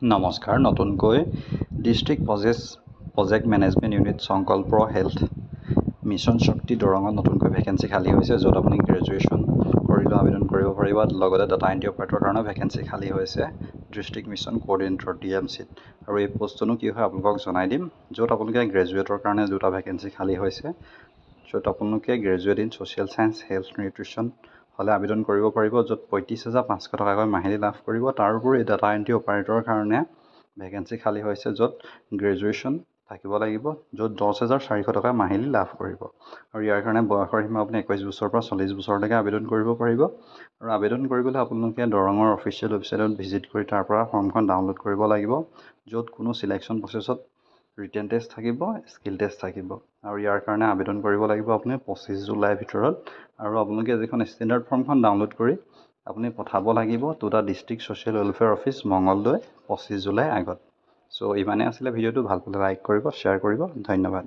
নমস্কাৰ, নতুনকৈ district project management unit সংকল্প হেল্থ মিছন শক্তি দৰঙত নতুনকৈ ভেকেঞ্চি খালী হৈছে, য'ত আপুনি গ্ৰেজুৱেশ্যন কৰিলেও আবেদন কৰিব পাৰিব। লগতে ডাটা এণ্ট্ৰি অপাৰেটৰৰ কাৰণেও ভেকেঞ্চি খালী হৈছে ডিষ্ট্ৰিক্ট মিছন কোঅৰ্ডিনেটৰ DMCত। আৰু এই পষ্টটোনো কি হয় আপোনালোকক জনাই দিম। য'ত আপোনালোকে গ্ৰেজুৱেটৰ কাৰণে দুটা ভেকেঞ্চি খালী হৈছে, য'ত আপোনালোকে graduate in social science health nutrition হ'লে আবেদন কৰিব পাৰিব, য'ত 35,500 টকাকৈ মাহিলী লাভ কৰিব। তাৰোপৰি ডাটা এণ্ট্ৰি অপাৰেটৰৰ কাৰণে ভেকেঞ্চি খালী হৈছে, য'ত গ্ৰেজুৱেশ্যন থাকিব লাগিব, য'ত 10,400 টকা মাহিলী লাভ কৰিব। আৰু ইয়াৰ কাৰণে বয়সৰ সীমা আপুনি 21 বছৰৰ পৰা 40 বছৰলৈকে আবেদন কৰিব পাৰিব। আৰু আবেদন কৰিবলৈ আপোনালোকে দৰঙৰ অফিচিয়েল ৱেবছাইটত ভিজিট কৰি তাৰ পৰা ফৰ্মখন ডাউনলোড কৰিব লাগিব, য'ত কোনো চিলেকশ্যন প্ৰচেছত ৰিটেন টেষ্ট থাকিব, স্কিল টেষ্ট থাকিব। আৰু ইয়াৰ কাৰণে আবেদন কৰিব লাগিব আপুনি 25 জুলাইৰ ভিতৰত। আৰু আপোনালোকে যিখন ষ্টেণ্ডাৰ্ড ফৰ্মখন ডাউনলোড কৰি আপুনি পঠাব লাগিব to the district social welfare office, Mangaldoi, 25 July আগত। চ' ইমানেই আছিলে ভিডিঅ'টো। ভাল পালে লাইক কৰিব, শ্বেয়াৰ কৰিব। ধন্যবাদ।